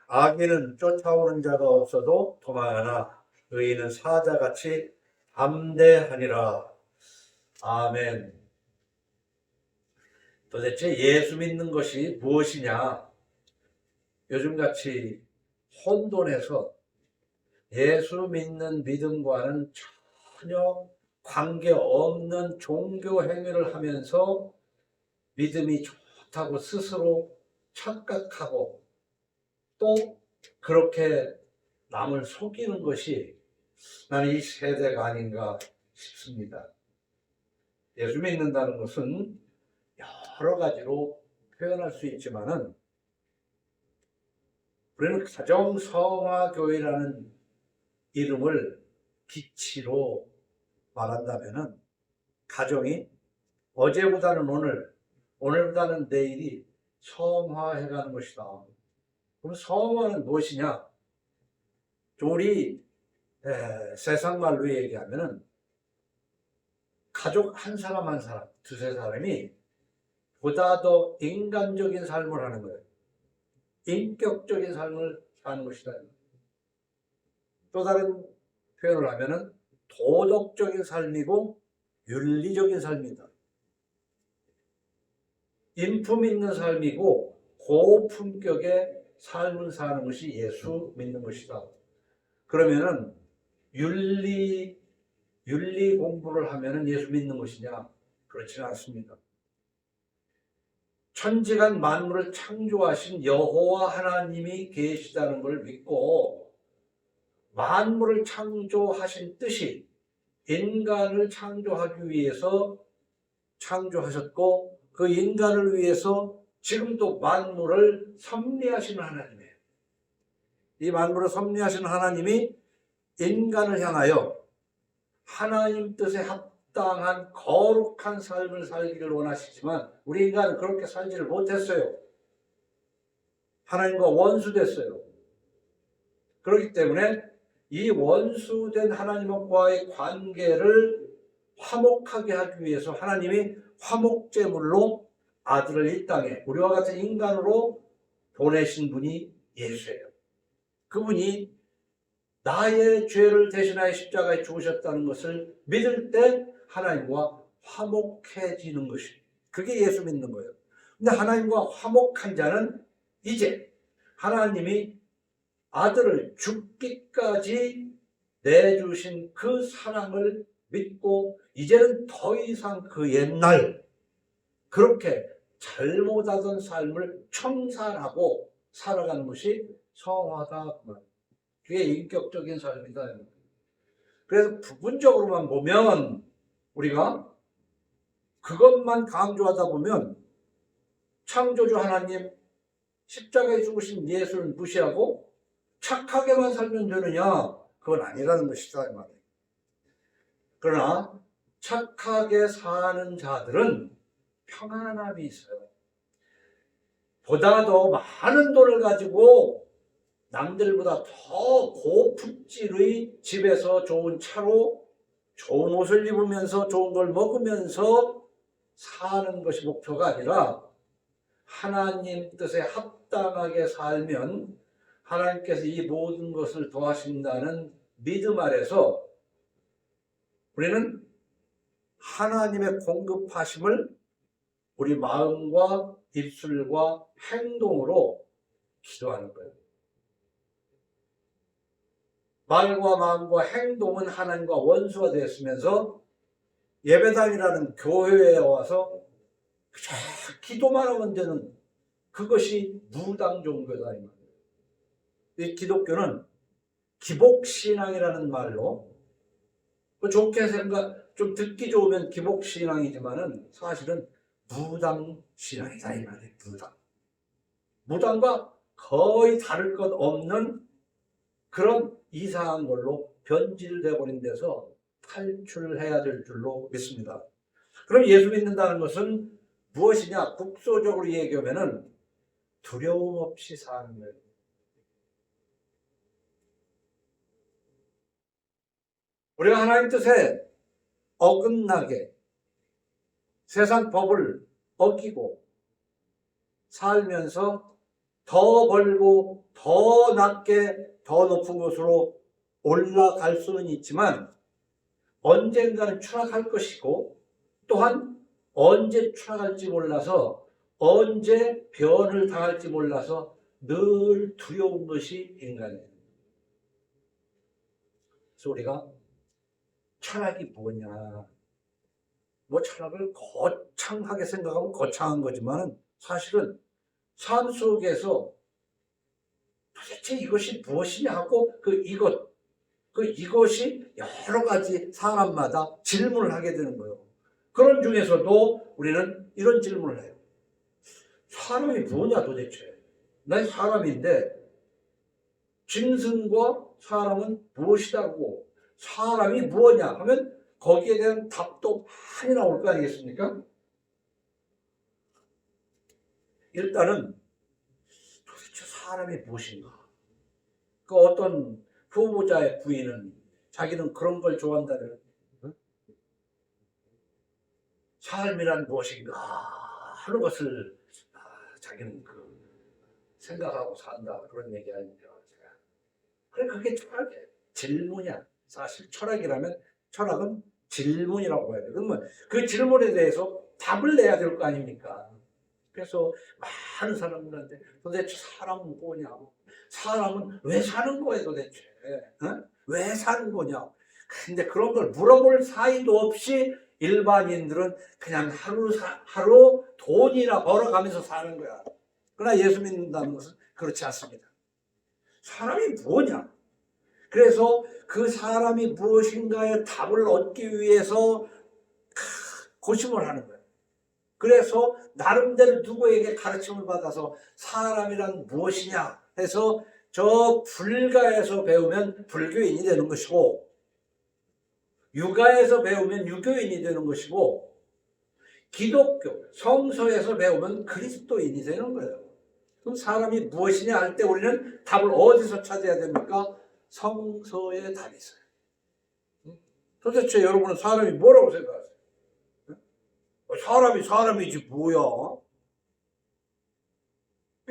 악인은 쫓아오는 자가 없어도 도망하나 의인은 사자같이 담대하니라. 아멘. 도대체 예수 믿는 것이 무엇이냐? 요즘같이 혼돈해서 예수 믿는 믿음과는 전혀 관계없는 종교 행위를 하면서 믿음이 좋다고 스스로 착각하고 또 그렇게 남을 속이는 것이 나는 이 세대가 아닌가 싶습니다. 예수 믿는다는 것은 여러 가지로 표현할 수 있지만은 우리는 가정성화교회라는 이름을 기치로 말한다면은 가정이 어제보다는 오늘, 오늘보다는 내일이 성화해가는 것이다. 그럼 성화는 무엇이냐? 우리 세상 말로 얘기하면은 가족 한 사람 한 사람, 두세 사람이 보다 더 인간적인 삶을 하는 거예요. 인격적인 삶을 사는 것이다. 또 다른 표현을 하면은 도덕적인 삶이고 윤리적인 삶이다. 인품 있는 삶이고 고품격의 삶을 사는 것이 예수 믿는 것이다. 그러면은 윤리 공부를 하면은 예수 믿는 것이냐? 그렇지는 않습니다. 천지간 만물을 창조하신 여호와 하나님이 계시다는 걸 믿고 만물을 창조하신 뜻이 인간을 창조하기 위해서 창조하셨고 그 인간을 위해서 지금도 만물을 섭리하시는 하나님이에요. 이 만물을 섭리하시는 하나님이 인간을 향하여 하나님 뜻에 합당한 거룩한 삶을 살기를 원하시지만 우리 인간은 그렇게 살지를 못했어요. 하나님과 원수됐어요. 그렇기 때문에 이 원수된 하나님과의 관계를 화목하게 하기 위해서 하나님이 화목제물로 아들을 이 땅에 우리와 같은 인간으로 보내신 분이 예수예요. 그분이 나의 죄를 대신하여 십자가에 죽으셨다는 것을 믿을 때 하나님과 화목해지는 것이 그게 예수 믿는 거예요. 근데 하나님과 화목한 자는 이제 하나님이 아들을 죽기까지 내주신 그 사랑을 믿고 이제는 더 이상 그 옛날 그렇게 잘못하던 삶을 청산하고 살아가는 것이 성화다. 그게 인격적인 삶이다. 그래서 부분적으로만 보면 우리가 그것만 강조하다 보면 창조주 하나님 십자가에 죽으신 예수를 무시하고 착하게만 살면 되느냐? 그건 아니라는 것이다. 이 말이에요. 그러나 착하게 사는 자들은 평안함이 있어요. 보다 더 많은 돈을 가지고 남들보다 더 고품질의 집에서 좋은 차로 좋은 옷을 입으면서 좋은 걸 먹으면서 사는 것이 목표가 아니라 하나님 뜻에 합당하게 살면 하나님께서 이 모든 것을 도와신다는 믿음 아래서 우리는 하나님의 공급하심을 우리 마음과 입술과 행동으로 기도하는 거예요. 말과 마음과 행동은 하나님과 원수가 되었으면서 예배당이라는 교회에 와서 기도만 하면 되는 그것이 무당 종교다. 이 기독교는 기복신앙이라는 말로 좋게 생각 좀 듣기 좋으면 기복신앙이지만은 사실은 무당신앙이다 이 말이에요. 무당과 거의 다를 것 없는 그런 이상한 걸로 변질되어 버린 데서 탈출해야 될 줄로 믿습니다. 그럼 예수 믿는다는 것은 무엇이냐? 국소적으로 얘기하면은 두려움 없이 사는 거예요. 우리가 하나님 뜻에 어긋나게 세상 법을 어기고 살면서 더 벌고 더 낮게 더 높은 곳으로 올라갈 수는 있지만 언젠가는 추락할 것이고 또한 언제 추락할지 몰라서 언제 변을 당할지 몰라서 늘 두려운 것이 인간이에요. 그래서 우리가 철학이 뭐냐, 뭐 철학을 거창하게 생각하면 거창한 거지만 사실은 삶 속에서 도대체 이것이 무엇이냐 하고 이것이 여러 가지 사람마다 질문을 하게 되는 거예요. 그런 중에서도 우리는 이런 질문을 해요. 사람이 뭐냐 도대체? 난 사람인데 짐승과 사람은 무엇이다고, 사람이 무엇냐 하면 거기에 대한 답도 많이 나올 거 아니겠습니까? 일단은 도대체 사람이 무엇인가? 그 어떤 후보자의 부인은 자기는 그런 걸 좋아한다는, 삶이란 무엇인가 하는 것을 자기는 생각하고 산다 그런 얘기 아닙니까? 그래 그게 철학이에요. 질문이야. 사실 철학이라면 철학은 질문이라고 해야 돼요. 그러면 그 질문에 대해서 답을 내야 될 거 아닙니까? 그래서 많은 사람들한테 도대체 사람은 뭐냐? 사람은 왜 사는 거예요 도대체? 왜 사는 거냐? 근데 그런 걸 물어볼 사이도 없이 일반인들은 그냥 하루 돈이나 벌어가면서 사는 거야. 그러나 예수 믿는다는 것은 그렇지 않습니다. 사람이 뭐냐? 그래서 그 사람이 무엇인가의 답을 얻기 위해서 고심을 하는 거예요. 그래서 나름대로 누구에게 가르침을 받아서 사람이란 무엇이냐 해서 저 불가에서 배우면 불교인이 되는 것이고, 육아에서 배우면 유교인이 되는 것이고, 기독교 성서에서 배우면 그리스도인이 되는 거예요. 그럼 사람이 무엇이냐 할 때 우리는 답을 어디서 찾아야 됩니까? 성서에 답이 있어요. 도대체 여러분은 사람이 뭐라고 생각하세요? 사람이 사람이지 뭐야?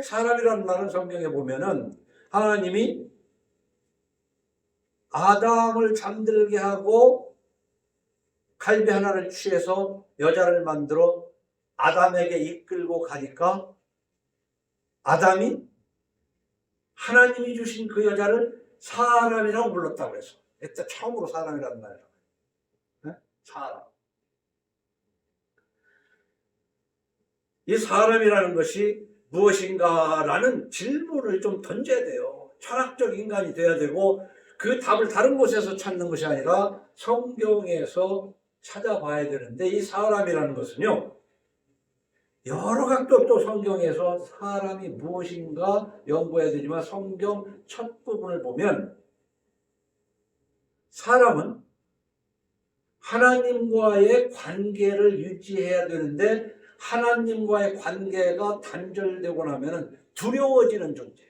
사람이라는 말은 성경에 보면은 하나님이 아담을 잠들게 하고 갈비 하나를 취해서 여자를 만들어 아담에게 이끌고 가니까 아담이 하나님이 주신 그 여자를 사람이라고 불렀다고 해서 그때 처음으로 사람이라는 말이라고. 사람. 이 사람이라는 것이 무엇인가라는 질문을 좀 던져야 돼요. 철학적 인간이 돼야 되고 그 답을 다른 곳에서 찾는 것이 아니라 성경에서 찾아봐야 되는데, 이 사람이라는 것은요, 여러 각도 또 성경에서 사람이 무엇인가 연구해야 되지만 성경 첫 부분을 보면 사람은 하나님과의 관계를 유지해야 되는데 하나님과의 관계가 단절되고 나면 두려워지는 존재예요.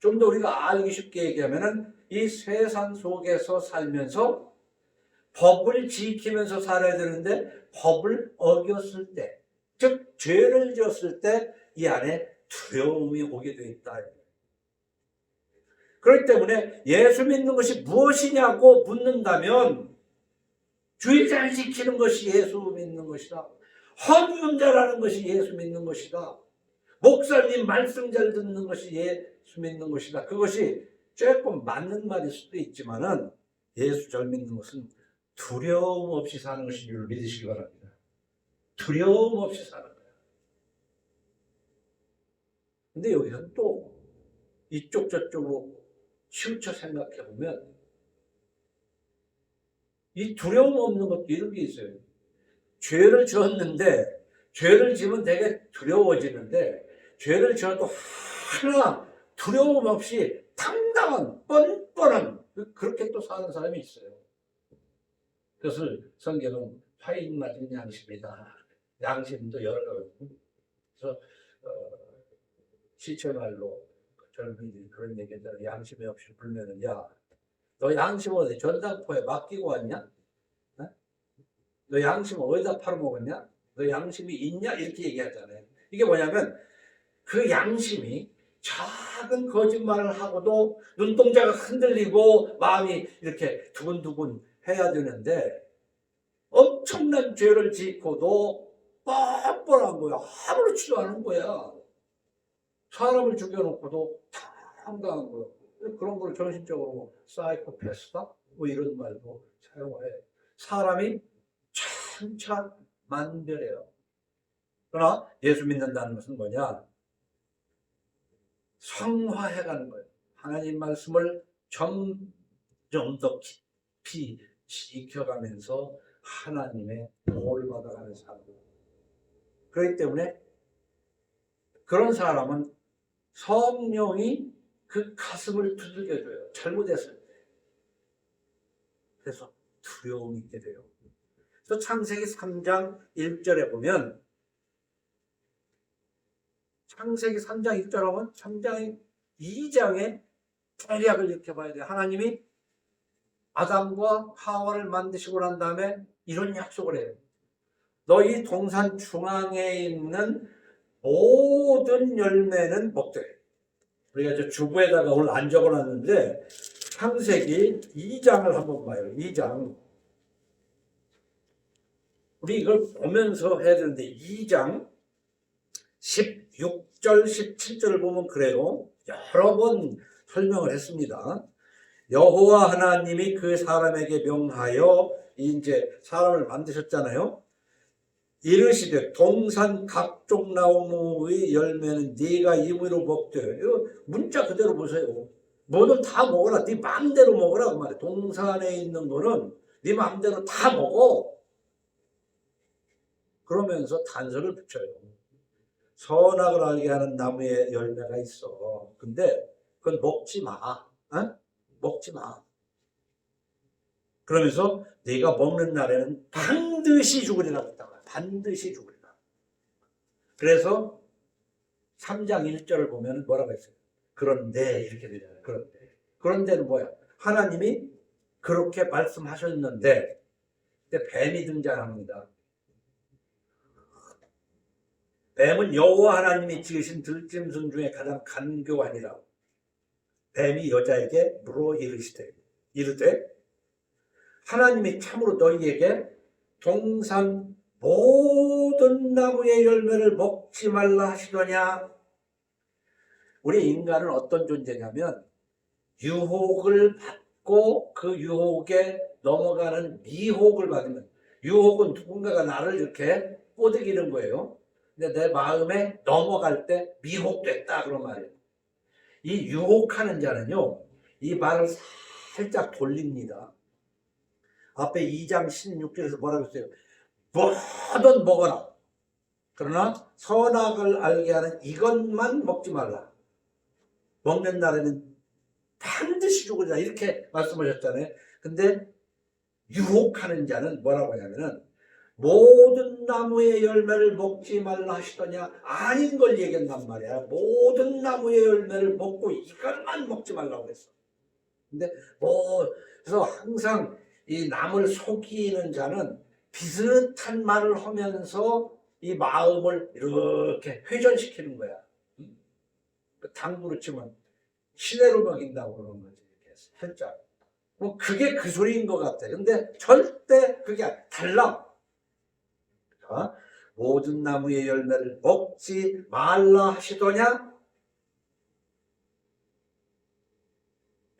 좀 더 우리가 알기 쉽게 얘기하면 이 세상 속에서 살면서 법을 지키면서 살아야 되는데 법을 어겼을 때, 즉 죄를 지었을 때 이 안에 두려움이 오게 돼 있다. 그렇기 때문에 예수 믿는 것이 무엇이냐고 묻는다면 주일 잘 지키는 것이 예수 믿는 것이다. 헌금 잘하는 것이 예수 믿는 것이다. 목사님 말씀 잘 듣는 것이 예수 믿는 것이다. 그것이 조금 맞는 말일 수도 있지만은 예수 잘 믿는 것은 두려움 없이 사는 것인 줄 믿으시기 바랍니다. 두려움 없이 사는 거예요. 근데 여기서는 또 이쪽 저쪽으로 치우쳐 생각해 보면 이 두려움 없는 것도 이런 게 있어요. 죄를 지었는데, 죄를 지으면 되게 두려워지는데, 죄를 지어도 하나 두려움 없이 당당한 뻔뻔한 그렇게 또 사는 사람이 있어요. 그것을 성경은 화인 맞은 양심이다. 양심도 여러 가지. 그래서 시체말로 젊은이들이 그런 얘기했잖아요. 양심이 없이 불면은, 야, 너 양심 어디 전당포에 맡기고 왔냐? 너 양심 어디다 팔아먹었냐? 너 양심이 있냐? 이렇게 얘기하잖아요. 이게 뭐냐면 그 양심이 작은 거짓말을 하고도 눈동자가 흔들리고 마음이 이렇게 두근두근 해야 되는데 엄청난 죄를 짓고도 뻔뻔한 거야. 아무렇지도 않은 거야. 사람을 죽여놓고도 당당한 거야. 그런 걸 정신적으로 뭐 사이코패스다? 뭐 이런 말도 사용해. 사람이 참참 만별해요. 그러나 예수 믿는다는 것은 뭐냐? 성화해가는 거예요. 하나님 말씀을 점점 더 깊이 지켜가면서 하나님의 도를 받아가는 사람. 그렇기 때문에 그런 사람은 성령이 그 가슴을 두들겨줘요. 잘못했을 때. 그래서 두려움이 있게 돼요. 그래서 창세기 3장 1절에 보면 창세기 3장 1절 하면 3장 2장의 대략을 이렇게 봐야 돼요. 하나님이 아담과 하와를 만드시고 난 다음에 이런 약속을 해요. 너희 동산 중앙에 있는 모든 열매는 먹되. 우리가 이제 주부에다가 오늘 안 적어놨는데 창세기 2장을 한번 봐요. 2장. 우리 이걸 보면서 해야 되는데 2장 16절 17절을 보면 그래요. 여러 번 설명을 했습니다. 여호와 하나님이 그 사람에게 명하여 이제 사람을 만드셨잖아요. 이르시되 동산 각종 나무의 열매는 네가 임의로 먹되. 이거 문자 그대로 보세요. 뭐든 다 먹어라. 네 마음대로 먹으라 그 말이에요. 동산에 있는 거는 네 마음대로 다 먹어. 그러면서 단서를 붙여요. 선악을 알게 하는 나무의 열매가 있어. 근데 그건 먹지 마. 어? 먹지 마. 그러면서 네가 먹는 날에는 반드시 죽으리라고 했다가 반드시 죽으리라. 그래서 3장 1절을 보면 뭐라고 했어요? 그런데 이렇게 되잖아요. 그런데는 뭐야? 하나님이 그렇게 말씀하셨는데 뱀이 등장합니다. 뱀은 여호와 하나님이 지으신 들짐승 중에 가장 간교하니라. 뱀이 여자에게 물어 이르되 하나님이 참으로 너희에게 동산 모든 나무의 열매를 먹지 말라 하시더냐. 우리 인간은 어떤 존재냐면 유혹을 받고 그 유혹에 넘어가는 미혹을 받으면, 유혹은 누군가가 나를 이렇게 꼬드기는 거예요. 근데 내 마음에 넘어갈 때 미혹됐다 그런 말이에요. 이 유혹하는 자는요, 이 말을 살짝 돌립니다. 앞에 2장 16절에서 뭐라고 했어요? 뭐든 먹어라. 그러나 선악을 알게 하는 이것만 먹지 말라. 먹는 날에는 반드시 죽으리라. 이렇게 말씀하셨잖아요. 근데 유혹하는 자는 뭐라고 하냐면은 모든 나무의 열매를 먹지 말라 하시더냐. 아닌 걸 얘기한단 말이야. 모든 나무의 열매를 먹고 이것만 먹지 말라고 했어. 근데 그래서 항상 이 남을 속이는 자는 비슷한 말을 하면서 이 마음을 이렇게 회전시키는 거야. 당구로 치면 시내로 먹인다고 그러는 거지. 이렇게 살짝. 뭐 그게 그 소리인 것 같아. 근데 절대 그게 달라. 모든 나무의 열매를 먹지 말라 하시더냐?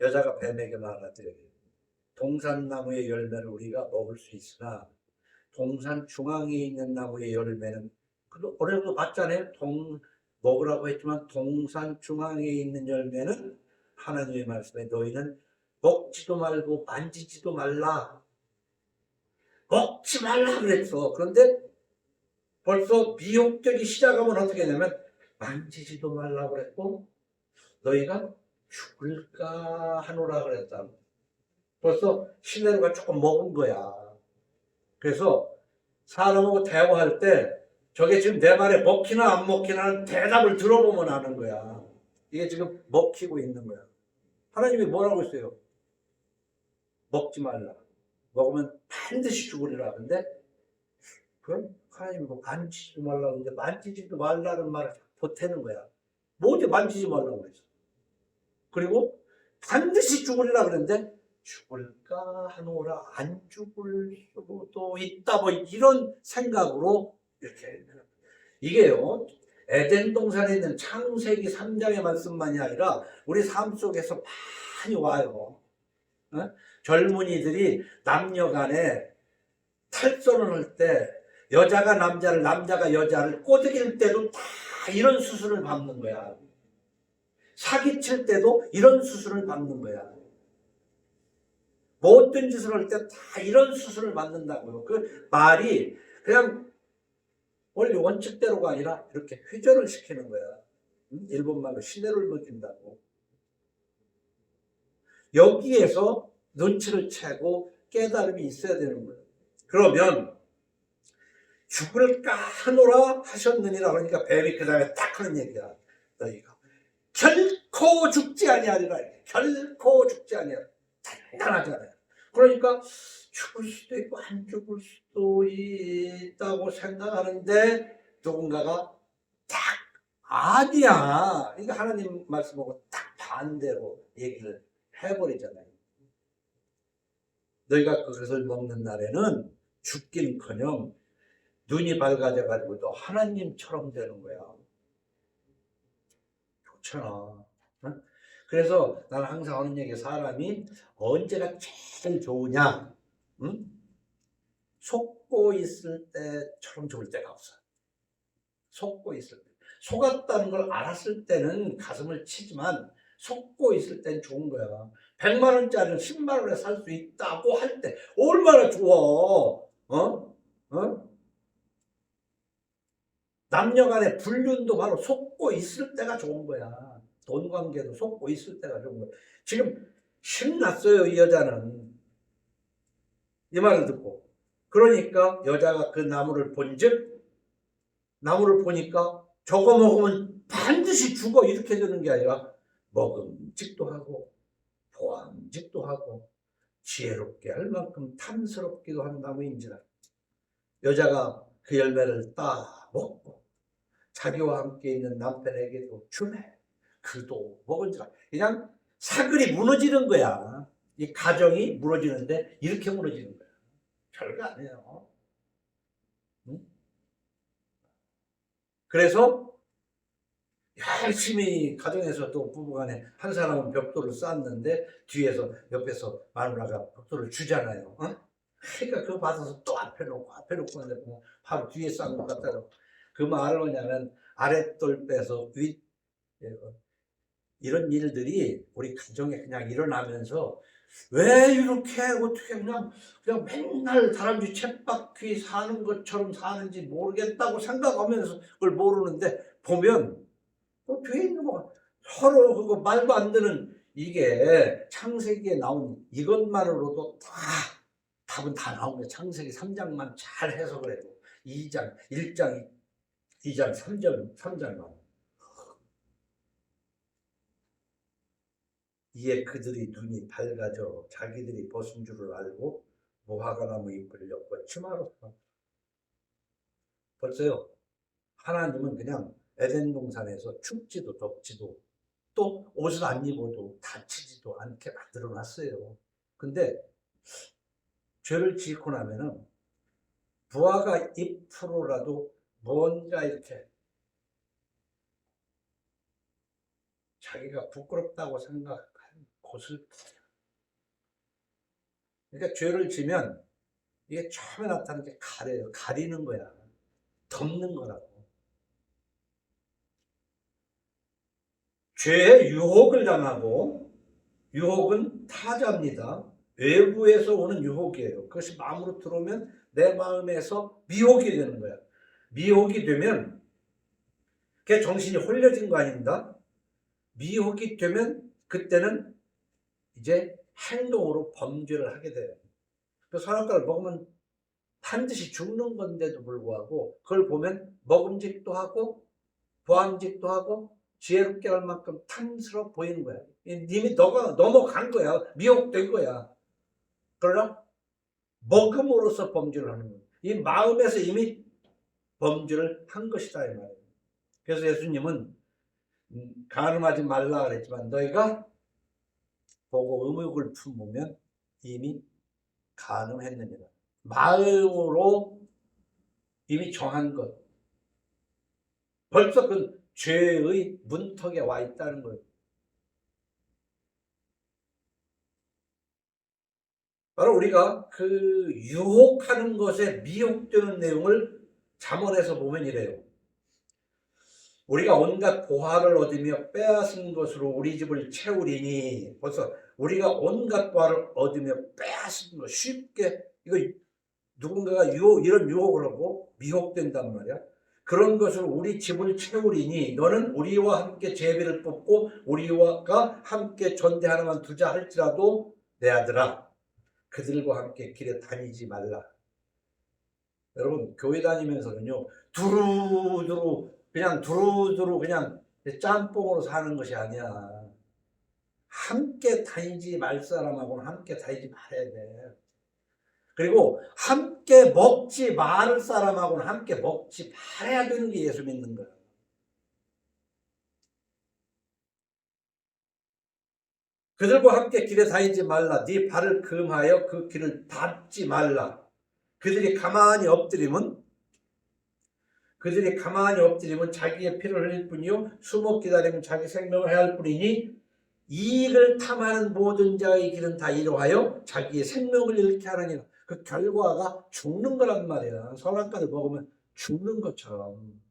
여자가 뱀에게 말하되 동산나무의 열매를 우리가 먹을 수 있으나 동산 중앙에 있는 나무의 열매는 어느 정도 맞잖아요. 먹으라고 했지만 동산 중앙에 있는 열매는 하나님의 말씀에 너희는 먹지도 말고 만지지도 말라. 먹지 말라 그랬어. 그런데 벌써 미혹되기 시작하면 어떻게 되냐면 만지지도 말라 그랬고 너희가 죽을까 하노라 그랬다. 벌써 시내로가 조금 먹은 거야. 그래서 사람하고 대화할 때 저게 지금 내 말에 먹히나 안 먹히나 하는 대답을 들어보면 아는 거야. 이게 지금 먹히고 있는 거야. 하나님이 뭐라고 했어요? 먹지 말라. 먹으면 반드시 죽으리라. 근데 그럼 하나님이 뭐 만지지 말라고 하는데 만지지도 말라는 말을 보태는 거야. 뭐 어디 만지지 말라고 그랬어. 그리고 반드시 죽으리라 그랬는데 죽을까 하노라 안 죽을 수도 있다 뭐 이런 생각으로 이렇게 이게요 에덴 동산에 있는 창세기 3장의 말씀만이 아니라 우리 삶 속에서 많이 와요. 어? 젊은이들이 남녀 간에 탈선을 할 때 여자가 남자를 남자가 여자를 꼬드길 때도 다 이런 수술을 받는 거야. 사기칠 때도 이런 수술을 받는 거야. 모든 짓을 할 때 다 이런 수술을 받는다고요. 그 말이 그냥 원래 원칙대로가 아니라 이렇게 회전을 시키는 거야. 일본말로 시내를 느낀다고. 여기에서 눈치를 채고 깨달음이 있어야 되는 거예요. 그러면 죽을까 하노라 하셨느니라 그러니까 뱀이 그 다음에 딱 하는 얘기야. 너희가 결코 죽지 아니하리라. 결코 죽지 아니하리라. 단단하잖아요. 그러니까 죽을 수도 있고 안 죽을 수도 있다고 생각하는데 누군가가 딱 아니야. 그러니까 하나님 말씀하고 딱 반대로 얘기를 해버리잖아요. 너희가 그것을 먹는 날에는 죽긴커녕 눈이 밝아져가지고 또 하나님처럼 되는 거야. 좋잖아. 응? 그래서 나는 항상 하는 얘기 사람이 언제가 제일 좋으냐? 응? 속고 있을 때처럼 좋을 때가 없어요. 속고 있을 때. 속았다는 걸 알았을 때는 가슴을 치지만 속고 있을 땐 좋은 거야. 100만 원짜리를 10만 원에 살 수 있다고 할 때 얼마나 좋아. 어? 남녀 간의 불륜도 바로 속고 있을 때가 좋은 거야. 돈 관계도 속고 있을 때가 좋은 거야. 지금 신났어요, 이 여자는. 이 말을 듣고. 그러니까 여자가 그 나무를 본즉 나무를 보니까 저거 먹으면 반드시 죽어 이렇게 되는 게 아니라 먹음직도 하고 보암직도 하고 지혜롭게 할 만큼 탐스럽기도 한 나무인지라. 여자가 그 열매를 따 먹고 자기와 함께 있는 남편에게도 주매 그도 먹은지라. 그냥 사글이 무너지는 거야. 이 가정이 무너지는데 이렇게 무너지는 거야. 별거 아니에요. 응? 그래서 열심히 가정에서 또 부부간에 한 사람은 벽돌을 쌓았는데 뒤에서 옆에서 마누라가 벽돌을 주잖아요. 어? 그러니까 그거 받아서 또 앞에 놓고 하는데 바로 뒤에 쌓은 것 같다. 그 말은 뭐냐면 아랫돌 빼서 윗 이런 일들이 우리 가정에 그냥 일어나면서 왜 이렇게 어떻게 그냥 맨날 다람쥐 쳇바퀴 사는 것처럼 사는지 모르겠다고 생각하면서 그걸 모르는데 보면 뒤에 있는 거 서로 그거 말도 안 되는 이게 창세기에 나온 이것만으로도 다 답은 다 나오면 창세기 3장만 잘 해석을 해도 2장, 1장, 2장, 3장만 이에 그들이 눈이 밝아져 자기들이 벗은 줄을 알고 무화과 나무 잎을 엮고 치마로 벌써요. 하나님은 그냥 에덴 동산에서 춥지도 덥지도 또 옷을 안 입어도 다치지도 않게 만들어 놨어요. 근데 죄를 짓고 나면은 무화과 잎으로라도 뭔가 이렇게 자기가 부끄럽다고 생각한 곳을 그러니까 죄를 지면 이게 처음에 나타나는 게 가려요. 가리는 거야. 덮는 거라고. 죄의 유혹을 당하고 유혹은 타자입니다. 외부에서 오는 유혹이에요. 그것이 마음으로 들어오면 내 마음에서 미혹이 되는 거야. 미혹이 되면 그게 정신이 홀려진 거 아닙니다. 미혹이 되면 그때는 이제 행동으로 범죄를 하게 돼요. 그 선악과를 먹으면 반드시 죽는 건데도 불구하고 그걸 보면 먹음직도 하고 보암직도 하고 지혜롭게 할 만큼 탐스러워 보이는 거야. 이미 너가 넘어간 거야. 미혹된 거야. 그러나 먹음으로써 범죄를 하는 거야. 이 마음에서 이미 범죄를 한 것이다 이 말이에요. 그래서 예수님은 간음하지 말라 그랬지만 너희가 보고 의욕을 품으면 이미 간음했느니라. 마음으로 이미 정한 것. 벌써 그 죄의 문턱에 와 있다는 거예요. 바로 우리가 그 유혹하는 것에 미혹되는 내용을 잠언에서 보면 이래요. 우리가 온갖 보화를 얻으며 빼앗은 것으로 우리 집을 채우리니, 벌써 우리가 온갖 보화를 얻으며 빼앗은 것, 쉽게 이거 누군가가 이런 유혹을 하고 미혹된단 말이야. 그런 것으로 우리 집을 채우리니 너는 우리와 함께 제비를 뽑고 우리와 함께 전대 하나만 두자 할지라도 내 아들아 그들과 함께 길에 다니지 말라. 여러분 교회 다니면서는요 두루두루 그냥 짬뽕으로 사는 것이 아니야. 함께 다니지 말 사람하고는 함께 다니지 말아야 돼. 그리고 함께 먹지 말 사람하고는 함께 먹지 말아야 되는 게 예수 믿는 거야. 그들과 함께 길에 다니지 말라. 네 발을 금하여 그 길을 밟지 말라. 그들이 가만히 엎드리면 자기의 피를 흘릴 뿐이요 숨어 기다리면 자기 생명을 해야 할 뿐이니 이 일을 탐하는 모든 자의 길은 다 이러하여 자기의 생명을 잃게 하느니라. 그 결과가 죽는 거란 말이야. 선악과를 먹으면 죽는 것처럼.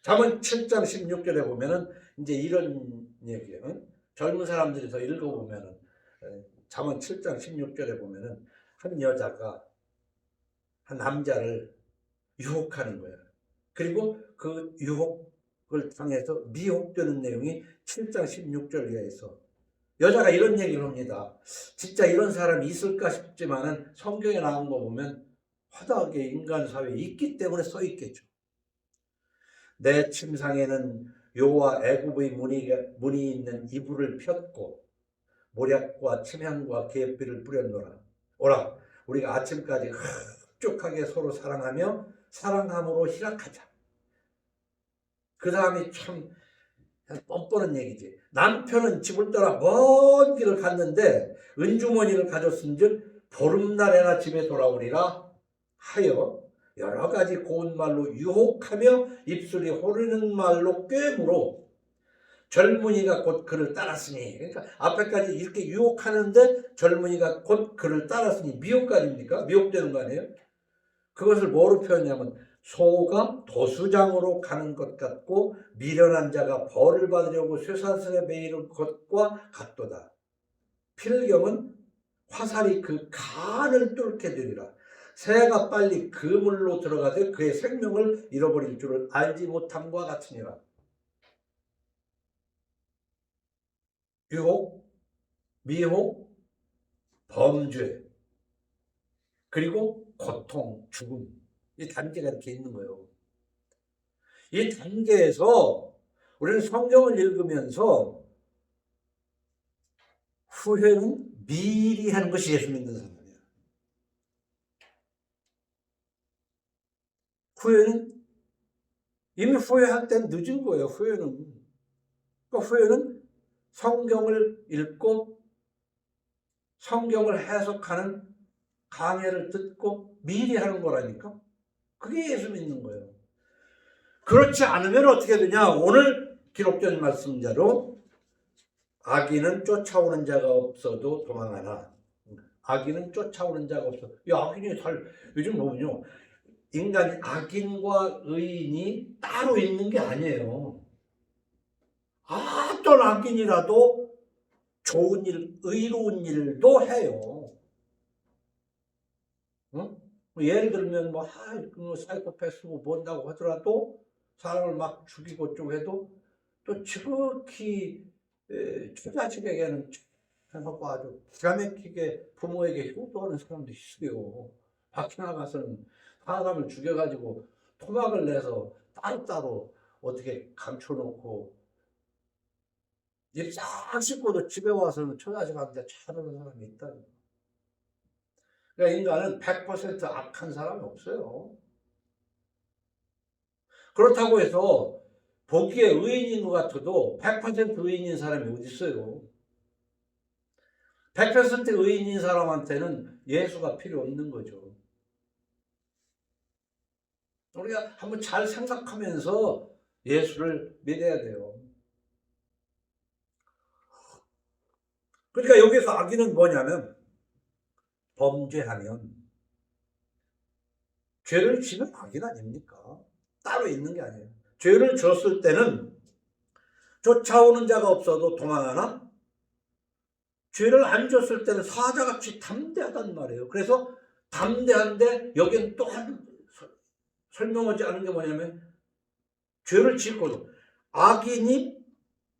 잠언 7장 16절에 보면은 이제 이런 얘기예요. 젊은 사람들이 더 읽어보면은 잠언 7장 16절에 보면은 한 여자가 한 남자를 유혹하는 거야. 그리고 그 유혹을 통해서 미혹되는 내용이 7장 16절 이하에 있어. 여자가 이런 얘기를 합니다. 진짜 이런 사람이 있을까 싶지만은 성경에 나온 거 보면 허다하게 인간 사회에 있기 때문에 써 있겠죠. 내 침상에는 요와 애굽의 문이 있는 이불을 폈고 모략과 침향과 계피를 뿌렸노라. 오라 우리가 아침까지 흡족하게 서로 사랑하며 사랑함으로 희락하자. 그 다음에 참 뻔뻔한 얘기지. 남편은 집을 떠나 먼 길을 갔는데 은주머니를 가졌은즉 보름날에나 집에 돌아오리라 하여 여러 가지 고운 말로 유혹하며 입술이 호르는 말로 꾀므로 젊은이가 곧 그를 따랐으니. 그러니까 앞에까지 이렇게 유혹하는데 젊은이가 곧 그를 따랐으니 미혹까지입니까? 미혹되는 거 아니에요? 그것을 뭐로 표현하냐면 소가 도수장으로 가는 것 같고 미련한 자가 벌을 받으려고 쇠사슬에 매이는 것과 같도다. 필경은 화살이 그 간을 뚫게 되리라. 새가 빨리 그물로 들어가서 그의 생명을 잃어버릴 줄을 알지 못함과 같으니라. 유혹, 미혹, 범죄, 그리고 고통, 죽음. 이 단계가 이렇게 있는 거예요. 이 단계에서 우리는 성경을 읽으면서 후회는 미리 하는 것이 예수 믿는 사람이야. 후회는 이미 후회할 때는 늦은 거예요. 후회는. 그러니까 후회는 성경을 읽고 성경을 해석하는 강해를 듣고 미리 하는 거라니까. 그게 예수 믿는 거예요. 그렇지 않으면 어떻게 되냐? 오늘 기록된 말씀대로 악인은 쫓아오는 자가 없어도 도망하나. 악인은 쫓아오는 자가 없어. 이 악인이 요즘 보면요. 인간이 악인과 의인이 따로 있는 게 아니에요. 어떤 악인이라도 좋은 일, 의로운 일도 해요. 응? 예를 들면 사이코패스고 뭔다고 하더라도 사람을 막 죽이고 좀 해도 또 지극히 처자식에게는 해놓고 아주 기가 막히게 부모에게 효도하는 사람도 있어요. 밖에 나가서는 사람을 죽여가지고 토막을 내서 따로따로 어떻게 감춰놓고 입 싹 씻고도 집에 와서는 처자식한테 차르는 사람이 있다. 그러니까 인간은 100% 악한 사람이 없어요. 그렇다고 해서 보기에 의인인 것 같아도 100% 의인인 사람이 어디 있어요? 100% 의인인 사람한테는 예수가 필요 없는 거죠. 우리가 한번 잘 생각하면서 예수를 믿어야 돼요. 그러니까 여기서 악인은 뭐냐면, 범죄하면, 죄를 지면 악인 아닙니까? 따로 있는 게 아니에요. 죄를 졌을 때는 쫓아오는 자가 없어도 도망하나, 죄를 안 졌을 때는 사자같이 담대하단 말이에요. 그래서 담대한데 여기는 또 설명하지 않은 게 뭐냐면, 죄를 짓고도 악인이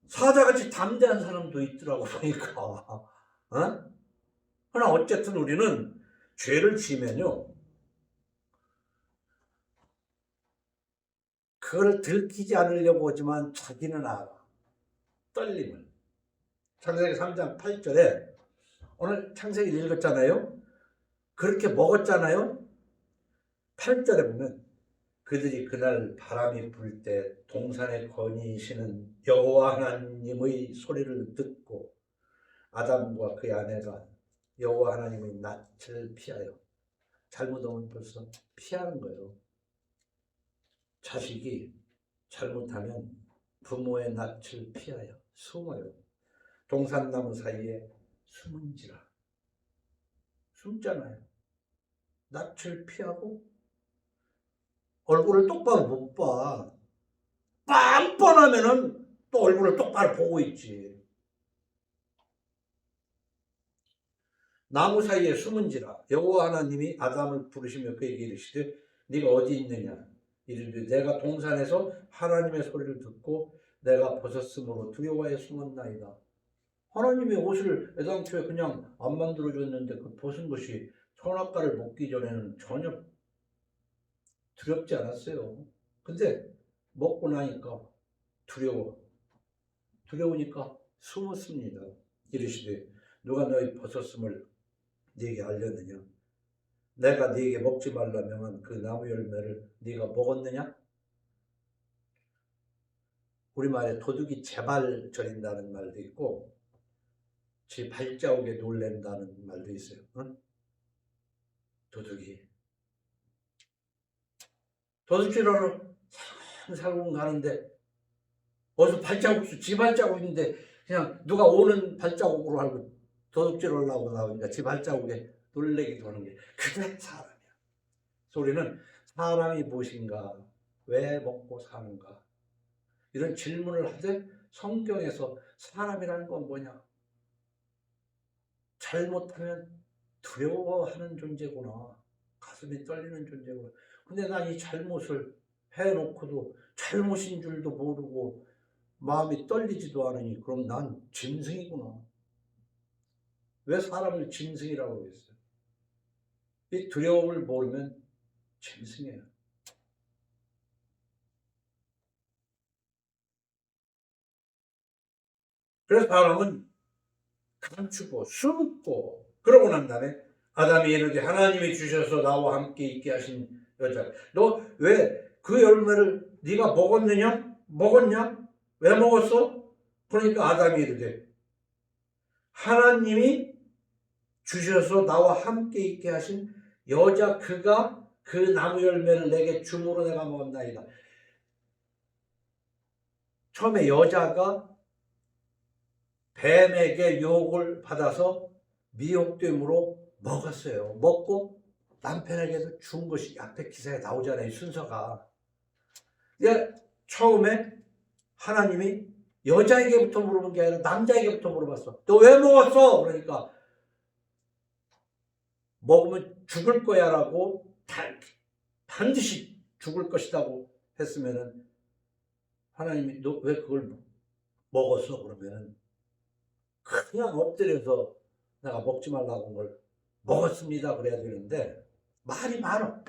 사자같이 담대한 사람도 있더라고 보니까. 어? 그러나 어쨌든 우리는 죄를 지면요, 그걸 들키지 않으려고 하지만 자기는 알아. 떨림을. 창세기 3장 8절에 오늘 창세기 읽었잖아요. 그렇게 먹었잖아요. 8절에 보면 그들이 그날 바람이 불 때 동산에 거니시는 여호와 하나님의 소리를 듣고 아담과 그의 아내가 여호와 하나님의 낯을 피하여, 잘못하면 벌써 피하는 거예요. 자식이 잘못하면 부모의 낯을 피하여 숨어요. 동산나무 사이에 숨은지라. 숨잖아요. 낯을 피하고 얼굴을 똑바로 못 봐. 뻔뻔하면은 또 얼굴을 똑바로 보고 있지. 나무 사이에 숨은지라. 여호와 하나님이 아담을 부르시며 그에게 이르시되 네가 어디 있느냐. 이르되 내가 동산에서 하나님의 소리를 듣고 내가 벗었으므로 두려워해 숨었나이다. 하나님의 옷을 애당초에 그냥 안 만들어줬는데 그 벗은 것이 선악과를 먹기 전에는 전혀 두렵지 않았어요. 근데 먹고 나니까 두려우니까 숨었습니다. 이르시되 누가 너희 벗었음을 네게 알렸느냐? 내가 네게 먹지 말라 명한 그 나무 열매를 네가 먹었느냐? 우리말에 도둑이 제발 저린다는 말도 있고 지 발자국에 놀랜다는 말도 있어요. 응? 도둑질하러 살살 가는데 어디서 지 발자국인데 그냥 누가 오는 발자국으로 알고 도둑질하려고 나오니까 지 발자국에 놀래기도 하는 게 그게 사람이야. 소리는 사람이 무엇인가, 왜 먹고 사는가, 이런 질문을 하되 성경에서 사람이라는 건 뭐냐? 잘못하면 두려워하는 존재구나. 가슴이 떨리는 존재구나. 근데 난 이 잘못을 해놓고도 잘못인 줄도 모르고 마음이 떨리지도 않으니 그럼 난 짐승이구나. 왜 사람을 짐승이라고 했어요? 이 두려움을 모르면 짐승이에요. 그래서 사람은 감추고 숨고, 그러고 난 다음에 아담이 이르되 하나님이 주셔서 나와 함께 있게 하신 여자, 너 왜 그 열매를 네가 먹었느냐? 먹었냐? 왜 먹었어? 그러니까 아담이 이르되 하나님이 주셔서 나와 함께 있게 하신 여자 그가 그 나무 열매를 내게 줌으로 내가 먹었나이다. 처음에 여자가 뱀에게 유혹을 받아서 미혹됨으로 먹었어요. 먹고 남편에게도 준 것이 앞에 기사에 나오잖아요. 순서가. 처음에 하나님이 여자에게부터 물어본 게 아니라 남자에게부터 물어봤어. 너 왜 먹었어? 그러니까 먹으면 죽을 거야 라고 반드시 죽을 것이라고 했으면은 하나님이 너 왜 그걸 먹었어? 그러면은 그냥 엎드려서 내가 먹지 말라고 한 걸 먹었습니다 그래야 되는데 말이 많아.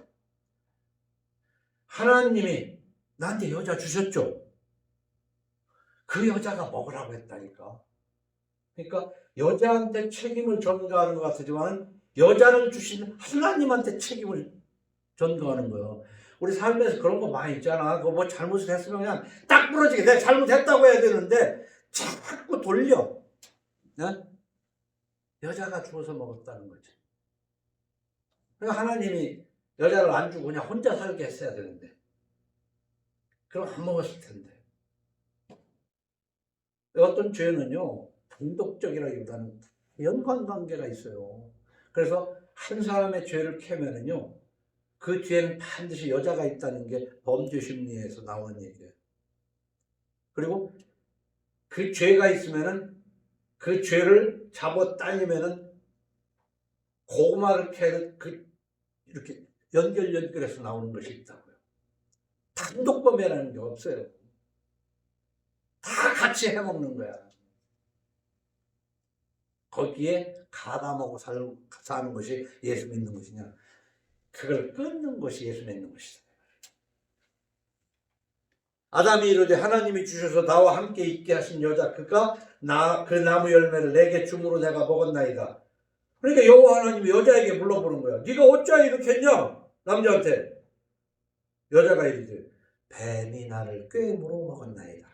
하나님이 나한테 여자 주셨죠? 그 여자가 먹으라고 했다니까. 그러니까 여자한테 책임을 전가하는 것 같지만 여자를 주신 하나님한테 책임을 전가하는 거예요. 우리 삶에서 그런 거 많이 있잖아. 그거 뭐 잘못을 했으면 그냥 딱 부러지게 내가 잘못했다고 해야 되는데 자꾸 돌려. 네? 여자가 주어서 먹었다는 거지. 그러니까 하나님이 여자를 안 주고 그냥 혼자 살게 했어야 되는데 그럼 안 먹었을 텐데. 어떤 죄는요 동독적이라기보다는 연관관계가 있어요. 그래서 한 사람의 죄를 캐면은요 그 뒤에는 반드시 여자가 있다는 게 범죄 심리에서 나오는 얘기예요. 그리고 그 죄가 있으면은 그 죄를 잡아 따니면은 고구마를 캐는 그 이렇게 연결해서 나오는 것이 있다고요. 단독범죄라는 게 없어요. 다 같이 해먹는 거야. 거기에 가담하고 사는 것이 예수 믿는 것이냐? 그걸 끊는 것이 예수 믿는 것이다. 아담이 이르되 하나님이 주셔서 나와 함께 있게 하신 여자 그가 그 나무 열매를 내게 줌으로 내가 먹었나이다. 그러니까 여호와 하나님이 여자에게 물어보는 거야. 네가 어찌하여 이렇게 했냐? 남자한테. 여자가 이르되 뱀이 나를 꾀물어 먹었나이다.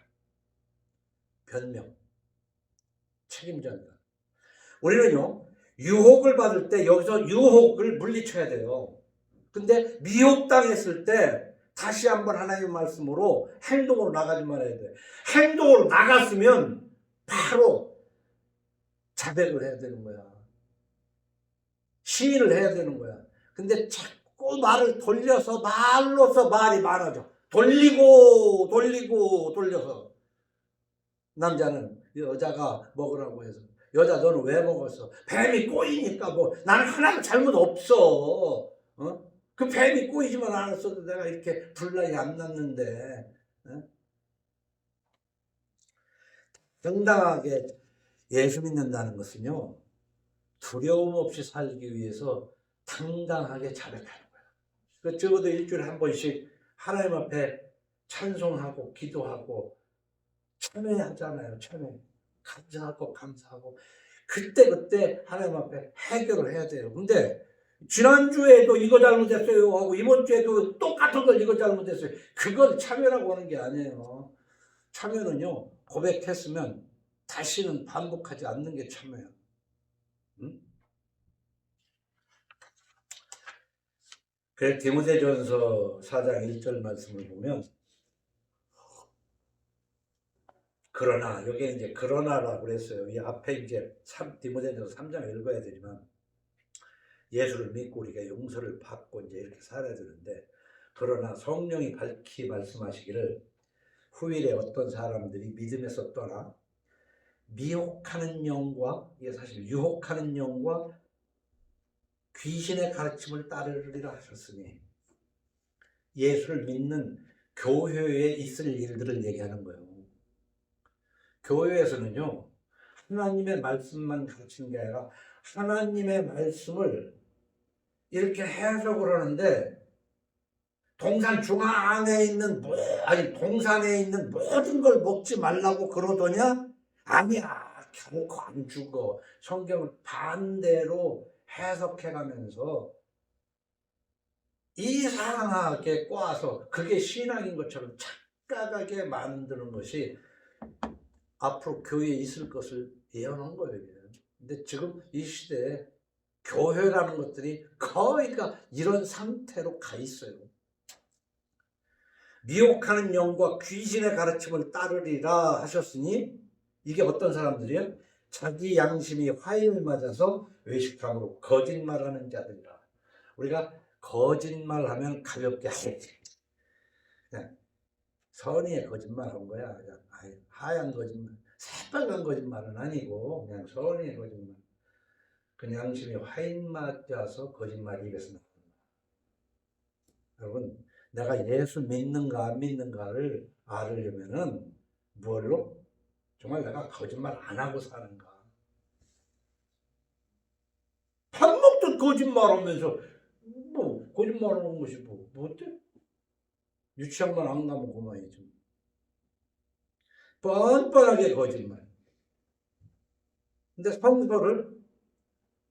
변명. 책임전가. 우리는요 유혹을 받을 때 여기서 유혹을 물리쳐야 돼요. 근데 미혹당했을 때 다시 한번 하나님의 말씀으로 행동으로 나가지 말아야 돼. 행동으로 나갔으면 바로 자백을 해야 되는 거야. 시인을 해야 되는 거야. 근데 자꾸 말을 돌려서 말로서 말이 많아져. 돌리고 돌려서. 남자는 여자가 먹으라고 해서 여자 너는 왜 먹었어? 뱀이 꼬이니까 뭐 나는 하나도 잘못 없어. 그 뱀이 꼬이지만 않았어도 내가 이렇게 분란이 안 났는데. 정당하게 예수 믿는다는 것은요 두려움 없이 살기 위해서 당당하게 자백하는 거예요. 적어도 일주일에 한 번씩 하나님 앞에 찬송하고 기도하고 참회하잖아요. 참회. 감사하고 그때 하나님 앞에 해결을 해야 돼요. 근데 지난주에도 이거 잘못했어요 하고 이번 주에도 똑같은 걸 이거 잘못했어요. 그걸 참회라고 하는 게 아니에요. 참회는요 고백했으면 다시는 반복하지 않는 게 참회예요. 응? 그래서 디모데전서 4장 1절 말씀을 보면 그러나 여기에 이제 그러나라고 그랬어요. 이 앞에 이제 디모데전서 3장 읽어야 되지만 예수를 믿고 우리가 용서를 받고 이제 이렇게 살아야 되는데 그러나 성령이 밝히 말씀하시기를 후일에 어떤 사람들이 믿음에서 떠나 미혹하는 영과 이게 사실 유혹하는 영과 귀신의 가르침을 따르리라 하셨으니 예수를 믿는 교회에 있을 일들을 얘기하는 거예요. 교회에서는요 하나님의 말씀만 가르치는 게 아니라 하나님의 말씀을 이렇게 해석을 하는데 동산 중앙에 있는 동산에 있는 모든 걸 먹지 말라고 그러더냐? 아니야 결코 안 죽어. 성경을 반대로 해석해가면서 이상하게 꽈서 그게 신앙인 것처럼 착각하게 만드는 것이 앞으로 교회에 있을 것을 예언한 거예요. 근데 지금 이 시대에 교회라는 것들이 거의 다 이런 상태로 가 있어요. 미혹하는 영과 귀신의 가르침을 따르리라 하셨으니 이게 어떤 사람들이에요? 자기 양심이 화인을 맞아서 외식함으로 거짓말하는 자들이라. 우리가 거짓말하면 가볍게 선의의 거짓말한 거야. 하얀 거짓말, 새빨간 거짓말은 아니고 그냥 선의의 거짓말. 그 양심이 화인 맞아서 거짓말이 입에서 나온다. 여러분, 내가 예수 믿는가 안 믿는가를 알으려면은 뭘로? 정말 내가 거짓말 안 하고 사는가? 밥 먹듯 거짓말하면서 뭐 거짓말하는 것이 뭐 어때? 유치원만 안 가면 그만이죠. 뻔뻔하게 거짓말. 근데 성서를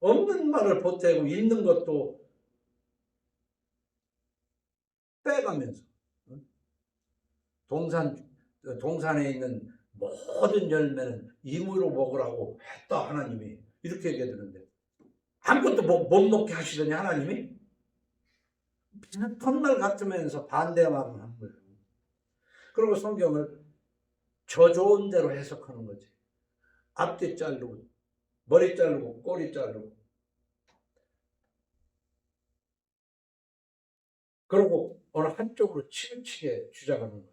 없는 말을 보태고 있는 것도 빼가면서 동산에 있는 모든 열매는 임으로 먹으라고 했다 하나님이 이렇게 얘기해 드는데 아무것도 못 먹게 하시더니 하나님이 비슷한 같으면서 반대만 하는 거예요. 그리고 성경을 저 좋은 대로 해석하는 거지. 앞뒤 자르고 머리 자르고 꼬리 자르고 그리고 어느 한쪽으로 치우치게 주장하는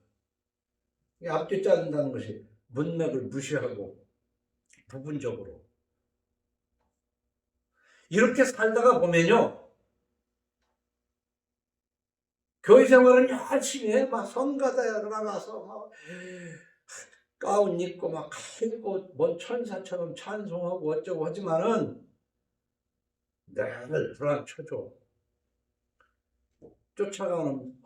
거예요. 앞뒤 자른다는 것이 문맥을 무시하고 부분적으로 이렇게 살다가 보면요 교회 생활은 열심히 해. 막 성가대에 나가서 막 가운 입고 막 입고 뭔 천사처럼 찬송하고 어쩌고 하지만은 늘 불안쳐줘. 쫓아오는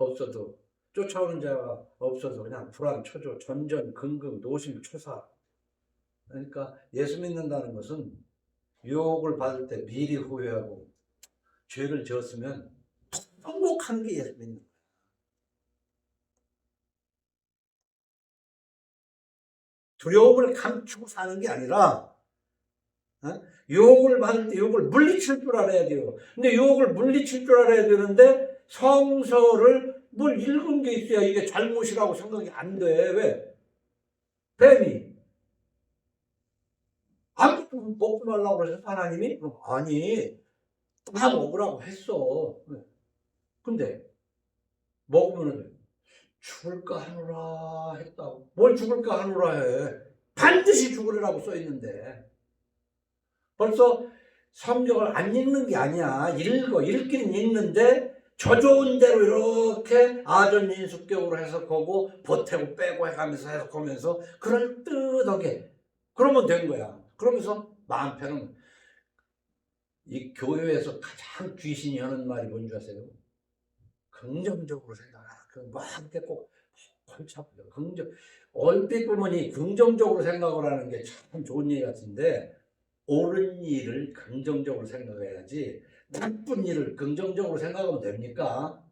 자가 없어도 그냥 불안쳐줘. 전전긍긍 노심초사. 그러니까 예수 믿는다는 것은 유혹을 받을 때 미리 후회하고 죄를 지었으면 통곡하는 게 예수 믿는 거예요. 두려움을 감추고 사는 게 아니라 유혹을 받을 때 유혹을 물리칠 줄 알아야 돼요. 근데 유혹을 물리칠 줄 알아야 되는데 성서를 뭘 읽은 게 있어야 이게 잘못이라고 생각이 안 돼. 왜? 뱀이 아무것도 먹지 말라고 그래서 하나님이 아니 다 먹으라고 했어. 근데 먹으면 죽을까 하노라 했다고. 뭘 죽을까 하노라 해. 반드시 죽으리라고 써 있는데 벌써 성경을 안 읽는 게 아니야. 읽기는 읽는데 저 좋은 대로 이렇게 아전인수격으로 해석하고 보태고 빼고 해가면서 해석하면서 그럴듯하게 그러면 된 거야. 그러면서 마음편은 이 교회에서 가장 귀신이 하는 말이 뭔지 아세요? 긍정적으로 생각하라. 뭐 함께 꼭 골차고요. 얼핏 보면 이 긍정적으로 생각을 하는 게 참 좋은 얘기 같은데 옳은 일을 긍정적으로 생각해야지 나쁜 일을 긍정적으로 생각하면 됩니까?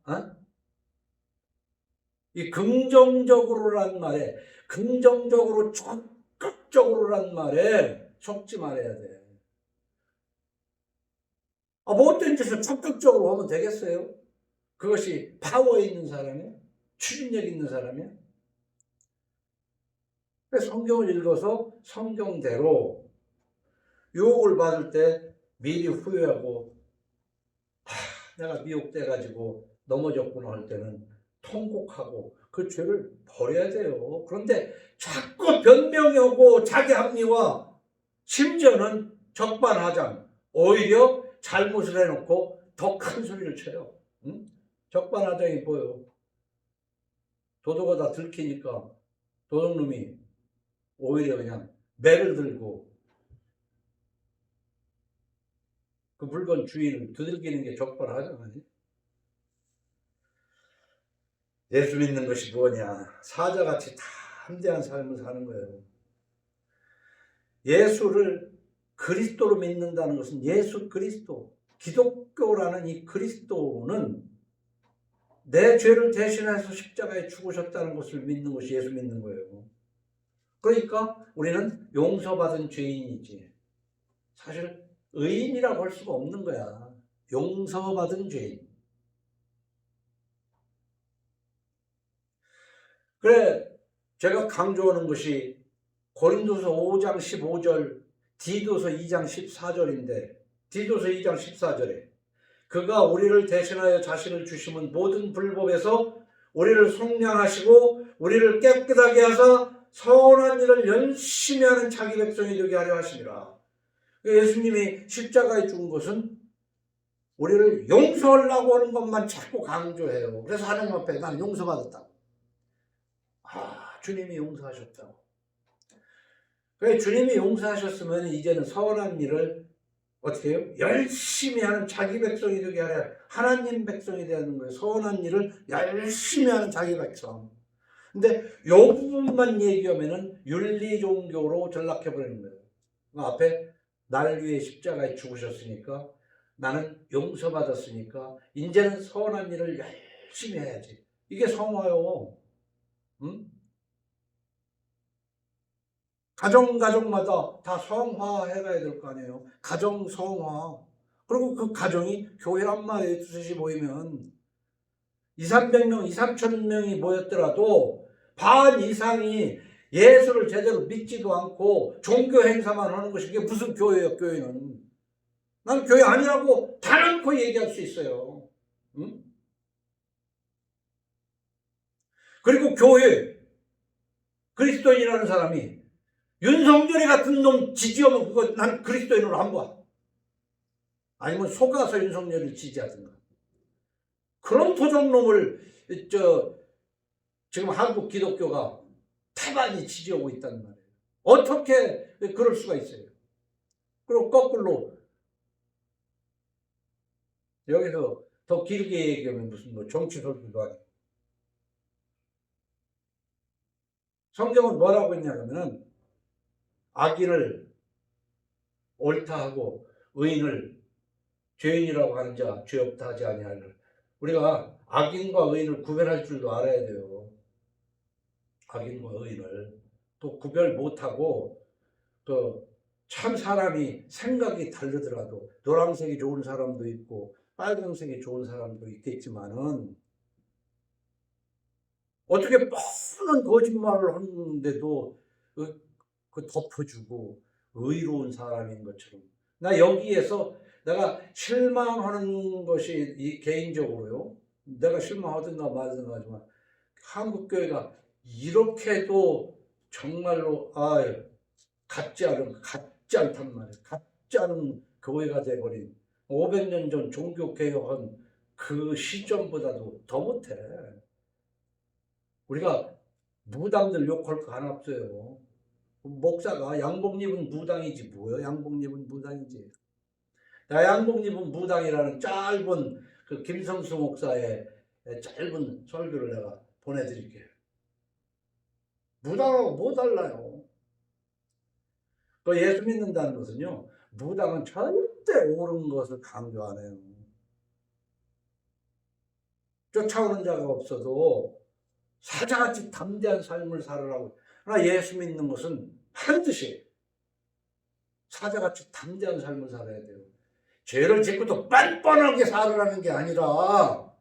이 긍정적으로란 말에 긍정적으로 적극적으로란 말에 속지 말아야 돼. 못된 짓을 적극적으로 하면 되겠어요? 그것이 파워 있는 사람이야? 추진력 있는 사람이야? 성경을 읽어서 성경대로 유혹을 받을 때 미리 후회하고 내가 미혹돼가지고 넘어졌구나 할 때는 통곡하고 그 죄를 버려야 돼요. 그런데 자꾸 변명이 오고 자기 합리화 심지어는 적반하장 오히려 잘못을 해놓고 더 큰 소리를 쳐요. 응? 적반하장이 뭐예요? 도도가 다 들키니까 도둑놈이 오히려 그냥 매를 들고 그 물건 주인을 두들기는 게 적반하장이지. 예수 믿는 것이 뭐냐? 사자같이 담대한 삶을 사는 거예요. 예수를 그리스도로 믿는다는 것은 예수 그리스도, 기독교라는 이 그리스도는 내 죄를 대신해서 십자가에 죽으셨다는 것을 믿는 것이 예수 믿는 거예요. 그러니까 우리는 용서받은 죄인이지. 사실 의인이라고 할 수가 없는 거야. 용서받은 죄인. 그래 제가 강조하는 것이 고린도서 5장 15절, 디도서 2장 14절인데 디도서 2장 14절에 그가 우리를 대신하여 자신을 주심은 모든 불법에서 우리를 속량하시고 우리를 깨끗하게 하사 선한 일을 열심히 하는 자기 백성이 되게 하려 하심이라. 예수님이 십자가에 죽은 것은 우리를 용서하려고 하는 것만 자꾸 강조해요. 그래서 하나님 앞에 난 용서받았다고. 주님이 용서하셨다고. 그래 주님이 용서하셨으면 이제는 선한 일을 어떻게 해요? 열심히 하는 자기 백성이 되게 하려 하나님 백성이 되는 거예요. 선한 일을 열심히 하는 자기 백성. 근데 이 부분만 얘기하면은 윤리 종교로 전락해 버리는 거예요. 앞에 날 위해 십자가에 죽으셨으니까 나는 용서받았으니까 이제는 선한 일을 열심히 해야지. 이게 성화요. 응? 가정마다 다 성화해가야 될 거 아니에요. 가정 성화. 그리고 그 가정이 교회란 말이에요. 두셋이 모이면 2, 300명, 2, 3천 명이 모였더라도 반 이상이 예수를 제대로 믿지도 않고 종교 행사만 하는 것이, 이게 무슨 교회예요, 교회는. 난 교회 아니라고 단언코 얘기할 수 있어요. 응? 그리고 교회, 그리스도인이라는 사람이 윤석열이 같은 놈 지지하면 그거 난 그리스도인으로 안 봐. 아니면 속아서 윤석열을 지지하든가. 그런 토종놈을 지금 한국 기독교가 태반이 지지하고 있다는 말이에요. 어떻게 그럴 수가 있어요. 그리고 거꾸로 여기서 더 길게 얘기하면 무슨 뭐 정치 설교도 아니고, 성경은 뭐라고 했냐면 악인을 옳다 하고 의인을 죄인이라고 하는 자 죄 없다 하지 아니하리라. 우리가 악인과 의인을 구별할 줄도 알아야 돼요. 악인과 의인을 또 구별 못하고, 또 참 사람이 생각이 다르더라도 노란색이 좋은 사람도 있고 빨간색이 좋은 사람도 있겠지만은 어떻게 뻔한 거짓말을 하는데도 그 덮어주고 의로운 사람인 것처럼. 나 여기에서 내가 실망하는 것이 이 개인적으로요. 내가 실망하든가 말든가 하지만 한국교회가 이렇게도 정말로 같지 않단 말이에요. 같지 않은 교회가 돼버린 500년 전 종교개혁한 그 시점보다도 더 못해. 우리가 무당들 욕할 거 하나 없어요. 목사가 양복 입은 무당이지 뭐요? 양복 입은 무당이지. 나 양복 입은 무당이라는 짧은 그 김성수 목사의 짧은 설교를 내가 보내드릴게요. 무당하고 뭐 달라요? 그 예수 믿는다는 것은요, 무당은 절대 옳은 것을 강조 안 해요. 쫓아오는 자가 없어도 사자같이 담대한 삶을 살으라고. 그러나 예수 믿는 것은 반드시 사자같이 담대한 삶을 살아야 돼요. 죄를 짓고 또 뻔뻔하게 살으라는 게 아니라,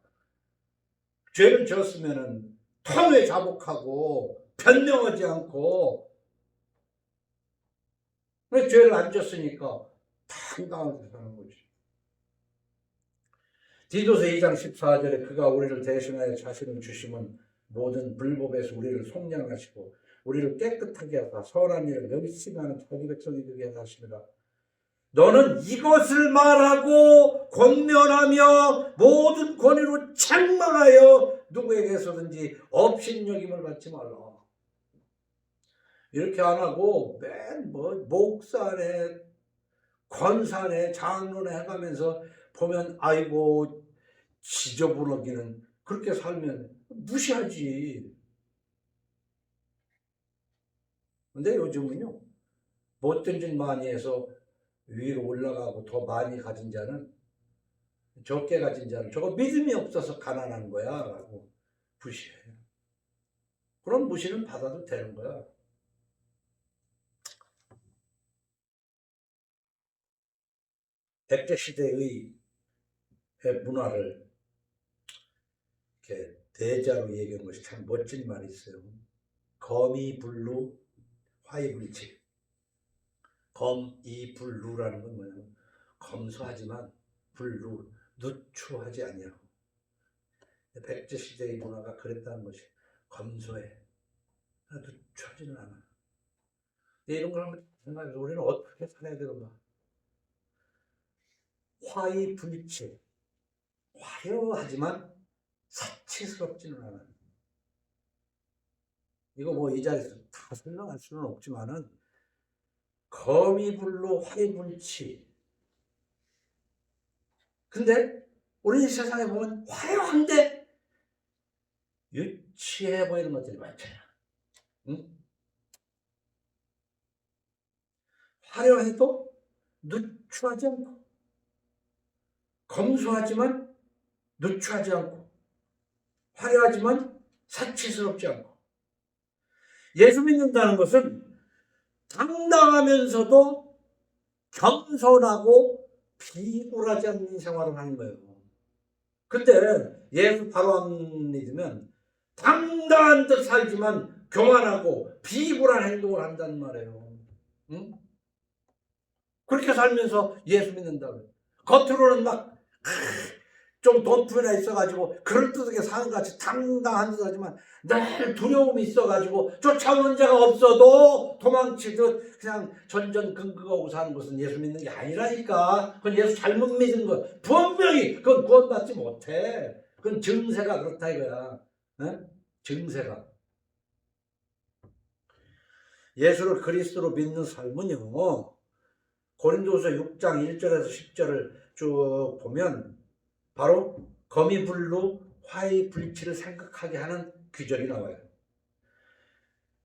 죄를 지었으면은 통에 자복하고 변명하지 않고, 왜 죄를 안 지었으니까 당당하게 사는 거지. 디도서 2장 14절에 그가 우리를 대신하여 자신을 주심은 모든 불법에서 우리를 속량하시고 우리를 깨끗하게 하사 선한 일을 열심히 하는 자기 백성이 되게 하십니다. 너는 이것을 말하고 권면하며 모든 권위로 책망하여 누구에게서든지 업신여김을 받지 말라. 이렇게 안 하고 맨 목사네, 권사네, 장로네 해가면서 보면 아이고 지저분하기는, 그렇게 살면 무시하지. 근데 요즘은요, 못된 짓 많이 해서 위로 올라가고 더 많이 가진 자는, 적게 가진 자는 저거 믿음이 없어서 가난한 거야 라고 무시해요. 그런 무시는 받아도 되는 거야. 백제시대의 문화를 이렇게 대자로 얘기한 것이 참 멋진 말이 있어요. 검이불루 화이불치. 검이불루라는 건 뭐냐면 검소하지만 불루, 누추하지 아니하고. 백제시대의 문화가 그랬다는 것이 검소해, 누추하지는 않아. 이런 걸 한번 생각해서 우리는 어떻게 살아야 되는가. 화이불치, 화려하지만 사치스럽지는 않아. 이거 뭐 이 자리에서 다 설명할 수는 없지만은, 거미불로 화이불치. 근데 우리 세상에 보면 화려한데 유치해 보이는 것들이 많잖아. 응? 화려해도 누추하지 않고, 검소하지만 누추하지 않고, 화려하지만 사치스럽지 않고. 예수 믿는다는 것은 당당하면서도 겸손하고 비굴하지 않는 생활을 하는 거예요. 근데 예수 바로 안 믿으면 당당한 듯 살지만 교만하고 비굴한 행동을 한다는 말이에요. 응? 그렇게 살면서 예수 믿는다고요. 겉으로는 막 좀 돈풀이나 있어가지고 그럴듯하게 사는 것 같이 당당한 듯 하지만 늘 두려움이 있어가지고 쫓아오는 자가 없어도 도망치듯 그냥 전전긍긍하고 사는 것은 예수 믿는 게 아니라니까. 그건 예수 잘못 믿은 거. 분명히 그건 구원받지 못해. 그건 증세가 그렇다 이거야. 네? 증세가. 예수를 그리스도로 믿는 삶은요, 고린도후서 6장 1절에서 10절을 쭉 보면 바로 거미불로 화이불치를 생각하게 하는 규절이 나와요.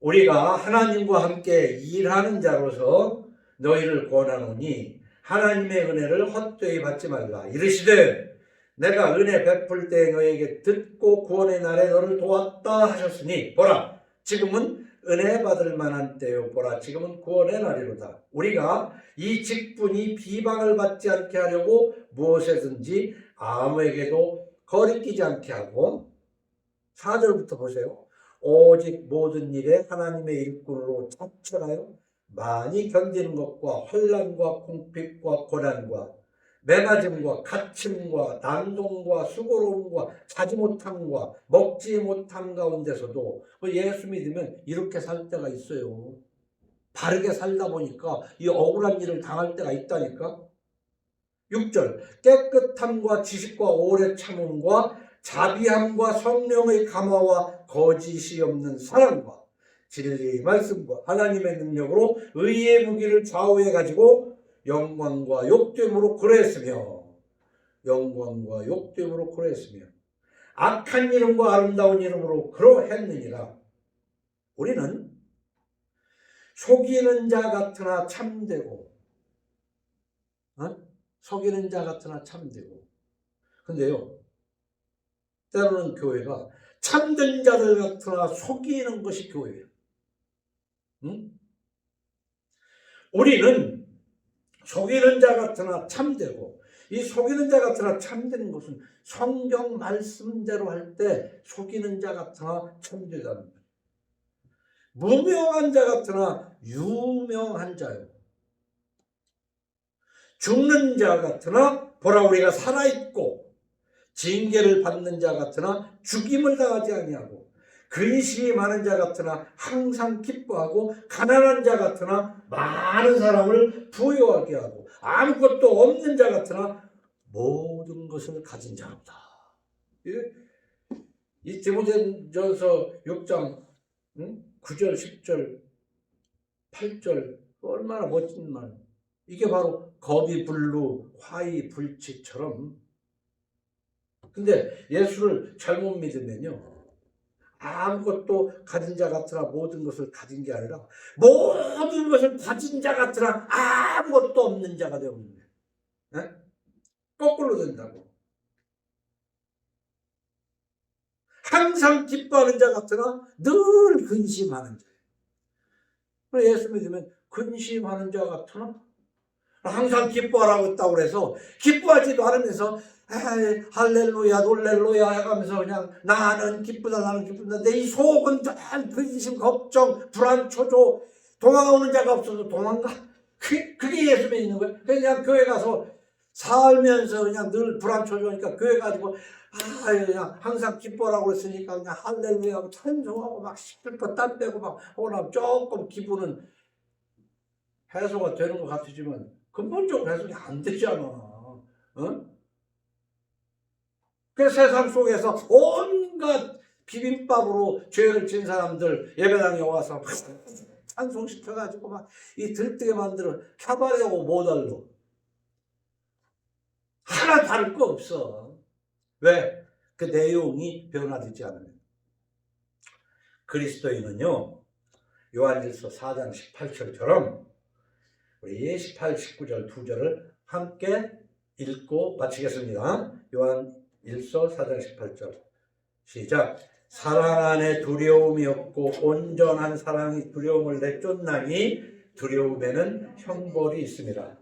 우리가 하나님과 함께 일하는 자로서 너희를 권하노니 하나님의 은혜를 헛되이 받지 말라. 이르시되 내가 은혜 베풀 때 너에게 듣고 구원의 날에 너를 도왔다 하셨으니 보라 지금은 은혜 받을 만한 때요. 보라 지금은 구원의 날이로다. 우리가 이 직분이 비방을 받지 않게 하려고 무엇에든지 아무에게도 거리끼지 않게 하고 4절부터 보세요. 오직 모든 일에 하나님의 일꾼으로 자처하여 많이 견디는 것과 환난과 궁핍과 고난과 매맞음과 갇힘과 난동과 수고로움과 자지 못함과 먹지 못함 가운데서도 예수 믿으면 이렇게 살 때가 있어요. 바르게 살다 보니까 이 억울한 일을 당할 때가 있다니까. 6절 깨끗함과 지식과 오래 참음과 자비함과 성령의 감화와 거짓이 없는 사랑과 진리의 말씀과 하나님의 능력으로 의의 무기를 좌우해 가지고 영광과 욕됨으로 그랬으며 악한 이름과 아름다운 이름으로 그러했느니라. 우리는 속이는 자 같으나 참되고 속이는 자 같으나 참되고 근데요 때로는 교회가 참된 자들 같으나 속이는 것이 교회예요. 응? 우리는 속이는 자 같으나 참되고 이 속이는 자 같으나 참되는 것은 성경 말씀대로 할 때 속이는 자 같으나 참되다는 거예요. 무명한 자 같으나 유명한 자요. 죽는 자 같으나 보라 우리가 살아있고 징계를 받는 자 같으나 죽임을 당하지 아니하고 근심이 많은 자 같으나 항상 기뻐하고 가난한 자 같으나 많은 사람을 부유하게 하고 아무것도 없는 자 같으나 모든 것을 가진 자로다. 이 디모데전서 6장 9절 10절 8절 얼마나 멋진 말. 이게 바로 겁이 불루 화이 불치처럼. 근데 예수를 잘못 믿으면요 아무것도 가진 자 같으나 모든 것을 가진 게 아니라 모든 것을 가진 자 같으나 아무것도 없는 자가 되는 거예요. 네? 거꾸로 된다고. 항상 기뻐하는 자 같으나 늘 근심하는 자예요. 예수 믿으면 근심하는 자 같으나 항상 기뻐하라고 했다고 그래서 기뻐하지도 않으면서 할렐루야 놀렐루야 해가면서 그냥 나는 기쁘다 내 이 속은 늘 근심 걱정 불안 초조 도망오는 자가 없어서 도망가. 그게 예수 믿는 거예요. 그냥 교회 가서 살면서 그냥 늘 불안 초조하니까 교회 가지고 그냥 항상 기뻐라고 그랬으니까 그냥 할렐루야 하고 찬송하고 막 슬퍼 땀 빼고 막 오나 조금 기분은 해소가 되는 것 같지만 근본적으로 해소가 안 되잖아. 그 세상 속에서 온갖 비빔밥으로 죄를 진 사람들 예배당에 와서 찬송시켜가지고 막 이 들뜨게 만들어 캬바레하고 모달로 하나 다를 거 없어. 왜? 그 내용이 변화되지 않으면. 그리스도인은요 요한일서 4장 18절처럼 우리 18, 19절 두 절을 함께 읽고 마치겠습니다. 요한 1서 4장 18절 시작. 사랑 안에 두려움이 없고 온전한 사랑이 두려움을 내쫓나니 두려움에는 형벌이 있습니다.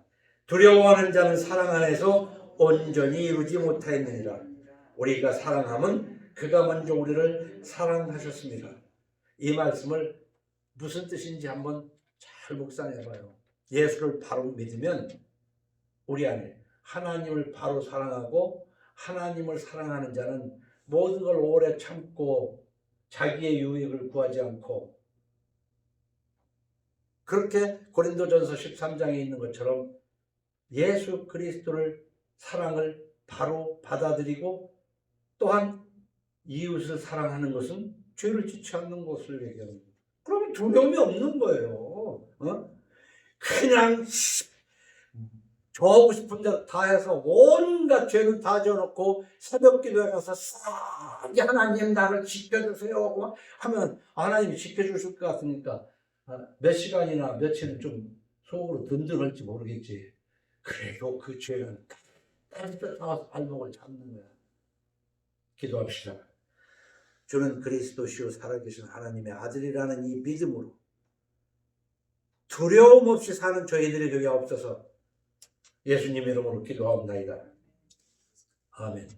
두려워하는 자는 사랑 안에서 온전히 이루지 못하였느니라. 우리가 사랑함은 그가 먼저 우리를 사랑하셨습니다. 이 말씀을 무슨 뜻인지 한번 잘 묵상해봐요. 예수를 바로 믿으면 우리 안에 하나님을 바로 사랑하고 하나님을 사랑하는 자는 모든 걸 오래 참고 자기의 유익을 구하지 않고 그렇게 고린도전서 13장에 있는 것처럼 예수 그리스도를 사랑을 바로 받아들이고 또한 이웃을 사랑하는 것은 죄를 짓지 않는 것을 얘기합니다. 그러면 두려움이 없는 거예요. 그냥 저하고 싶은 대로 다 해서 온갖 죄는 다 지어놓고 새벽 기도에 가서 싹 하나님 나를 지켜주세요 하면 하나님이 지켜주실 것 같으니까 몇 시간이나 며칠은 좀 속으로 든든할지 모르겠지. 그래도 그 죄는 따뜻하게 발목을 잡는 거야. 기도합시다. 주는 그리스도시요 살아계신 하나님의 아들이라는 이 믿음으로 두려움 없이 사는 저희들이 되게 없어서 예수님 이름으로 기도하옵나이다. 아멘.